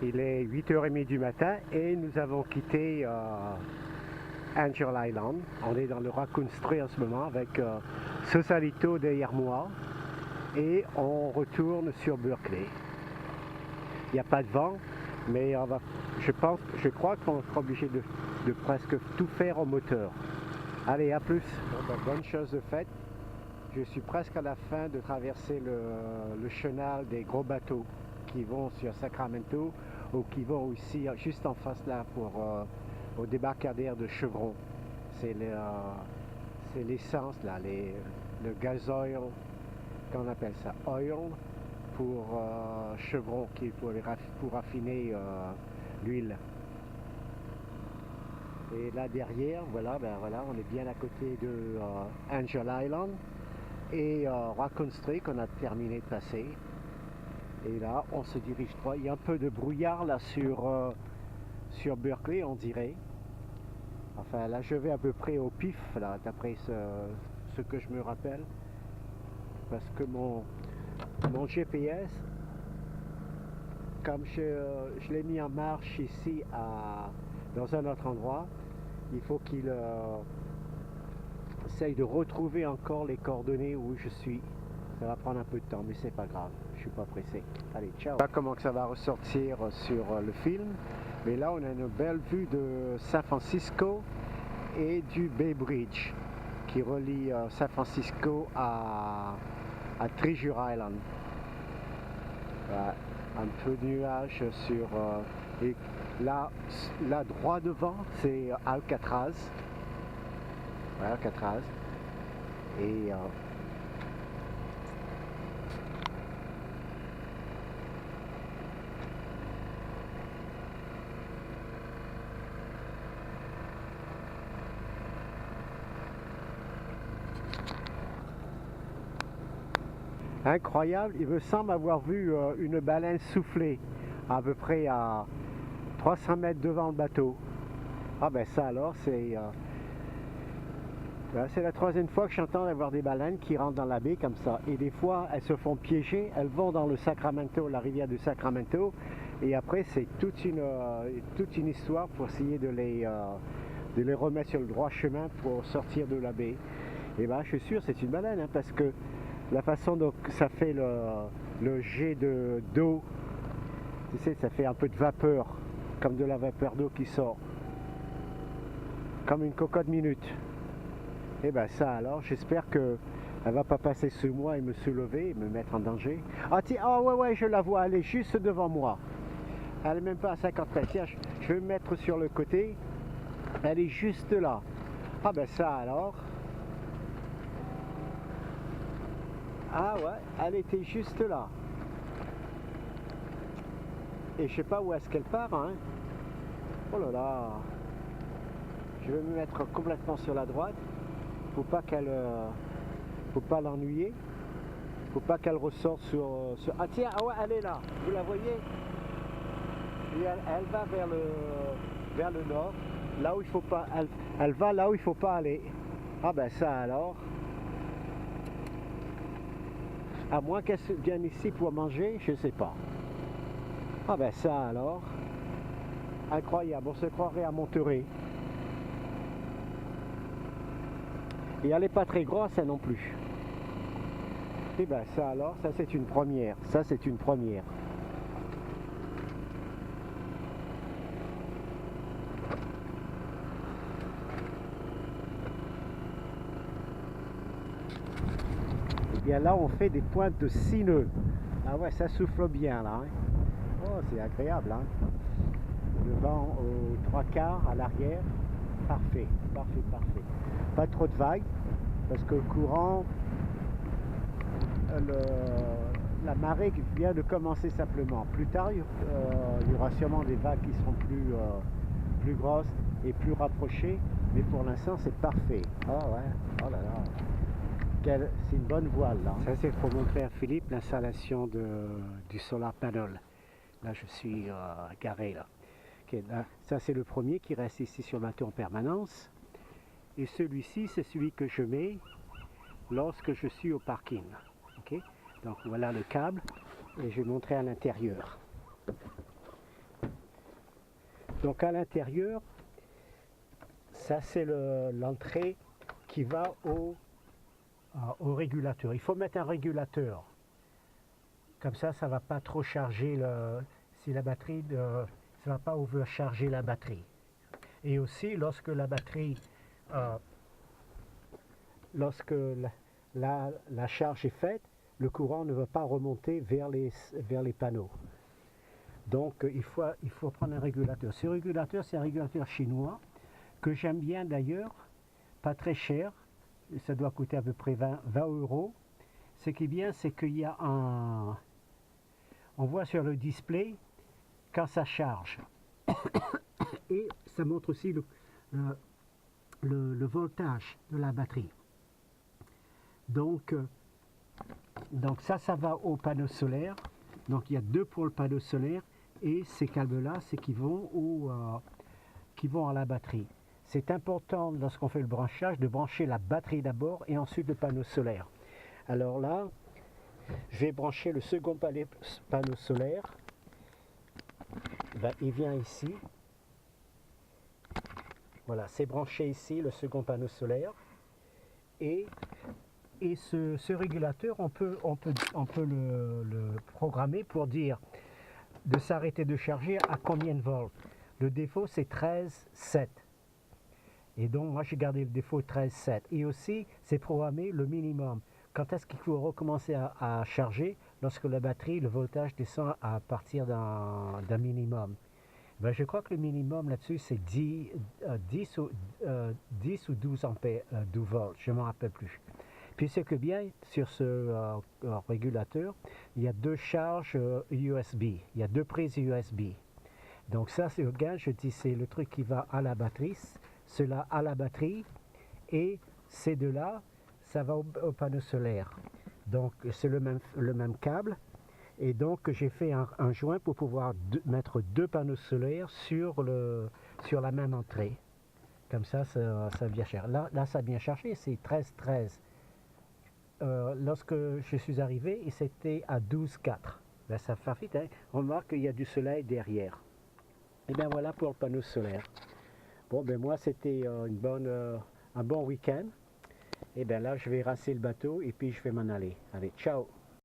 Il est 8h30 du matin et nous avons quitté Angel Island. On est dans le Raccoon Strait en ce moment avec Sausalito derrière moi et on retourne sur Berkeley. Il n'y a pas de vent, mais je crois qu'on sera obligé de presque tout faire au moteur. Allez, à plus. Bonne chose de faite. Je suis presque à la fin de traverser le chenal des gros bateaux qui vont sur Sacramento ou qui vont ici juste en face là au débarcadère de Chevron. C'est l'essence là, le gasoil, qu'on appelle ça, oil pour Chevron qui pour raffiner l'huile. Et là derrière, voilà, on est bien à côté de Angel Island et Raccoon Strait qu'on a terminé de passer. Et là, on se dirige droit. Il y a un peu de brouillard là sur Berkeley, on dirait. Enfin, là, je vais à peu près au pif, là, d'après ce que je me rappelle. Parce que mon GPS, comme je l'ai mis en marche ici dans un autre endroit, il faut qu'il essaye de retrouver encore les coordonnées où je suis. Ça va prendre un peu de temps, mais c'est pas grave, je suis pas pressé. Allez, ciao. Pas comment que ça va ressortir sur le film, mais là on a une belle vue de San Francisco et du Bay Bridge qui relie San Francisco à Treasure Island. Voilà, un peu de nuages sur et là droit devant c'est Alcatraz. Voilà, Alcatraz et incroyable, il me semble avoir vu une baleine souffler à peu près à 300 mètres devant le bateau. Ah ben ça alors, c'est la troisième fois que j'entends avoir des baleines qui rentrent dans la baie comme ça. Et des fois, elles se font piéger, elles vont dans le Sacramento, la rivière du Sacramento. Et après, c'est toute une histoire pour essayer de les remettre sur le droit chemin pour sortir de la baie. Et ben, je suis sûr, c'est une baleine, hein, parce que la façon dont ça fait le jet d'eau, tu sais, ça fait un peu de vapeur, comme de la vapeur d'eau qui sort, comme une cocotte minute. Et ben ça alors, j'espère qu'elle va pas passer sous moi et me soulever et me mettre en danger. Ah tiens, oh ouais, je la vois, elle est juste devant moi. Elle est même pas à 50 mètres. Tiens, je vais me mettre sur le côté. Elle est juste là. Ah ben ça alors. Ah ouais, elle était juste là. Et je sais pas où est-ce qu'elle part, hein. Oh là là. Je vais me mettre complètement sur la droite. Faut pas l'ennuyer. Faut pas qu'elle ressorte sur... Ah tiens, ah ouais, elle est là. Vous la voyez? Et elle va vers le nord. Là où il faut pas... Elle va là où il faut pas aller. Ah ben ça alors. À moins qu'elle vienne ici pour manger, je sais pas. Ah ben ça alors. Incroyable, on se croirait à Monterey. Et elle n'est pas très grosse, elle non plus. Et ben ça alors, ça c'est une première. Ça c'est une première. Et bien là on fait des pointes de 6 nœuds. Ah ouais, ça souffle bien là. Hein. Oh, c'est agréable. Hein. Le vent aux 3/4 à l'arrière. Parfait, parfait, parfait. Pas trop de vagues, parce que le courant, la marée vient de commencer simplement. Plus tard, il y aura sûrement des vagues qui seront plus grosses et plus rapprochées, mais pour l'instant c'est parfait. Ah ouais, oh là là. C'est une bonne voile là. Ça c'est pour montrer à Philippe l'installation du solar panel. Là je suis garé là. Okay, là. Ça c'est le premier qui reste ici sur le bateau en permanence. Et celui-ci c'est celui que je mets lorsque je suis au parking. Okay? Donc voilà le câble et je vais montrer à l'intérieur. Donc à l'intérieur, ça c'est l'entrée qui va au régulateur. Il faut mettre un régulateur. Comme ça ne va pas trop charger si la batterie, ça ne va pas overcharger la batterie. Et aussi lorsque la batterie, lorsque la charge est faite, le courant ne va pas remonter vers les panneaux. Donc il faut prendre un régulateur. Ce régulateur, c'est un régulateur chinois que j'aime bien d'ailleurs, pas très cher. Ça doit coûter à peu près 20 €. Ce qui est bien, c'est qu'il y a on voit sur le display quand ça charge. Et ça montre aussi le voltage de la batterie. Donc ça va au panneau solaire. Donc il y a 2 pour le panneau solaire et ces câbles-là, c'est qui vont à la batterie. C'est important lorsqu'on fait le branchage de brancher la batterie d'abord et ensuite le panneau solaire. Alors là, je vais brancher le second panneau solaire. Ben, il vient ici. Voilà, c'est branché ici, le second panneau solaire. Et ce régulateur, on peut le programmer pour dire de s'arrêter de charger à combien de volts. Le défaut, c'est 13,7. Et donc, moi, j'ai gardé le défaut 13,7. Et aussi, c'est programmé le minimum. Quand est-ce qu'il faut recommencer à charger? Lorsque la batterie, le voltage descend à partir d'un minimum. Ben, je crois que le minimum là-dessus, c'est 10 ou 12 ampères, 12 volts, je ne m'en rappelle plus. Puis ce que bien, sur ce régulateur, il y a 2 charges USB, il y a 2 prises USB. Donc ça, c'est bien, je dis, c'est le truc qui va à la batterie, cela à la batterie, et ces deux-là, ça va au panneau solaire. Donc c'est le même câble. Et donc j'ai fait un joint pour pouvoir mettre 2 panneaux solaires sur la même entrée. Comme ça vient cher. Là, ça a bien chargé, c'est 13,13. Lorsque je suis arrivé, c'était à 12,4. Ben, ça fait vite, hein. On remarque qu'il y a du soleil derrière. Et bien voilà pour le panneau solaire. Bon, ben moi c'était un bon week-end. Et bien là, je vais rincer le bateau et puis je vais m'en aller. Allez, ciao!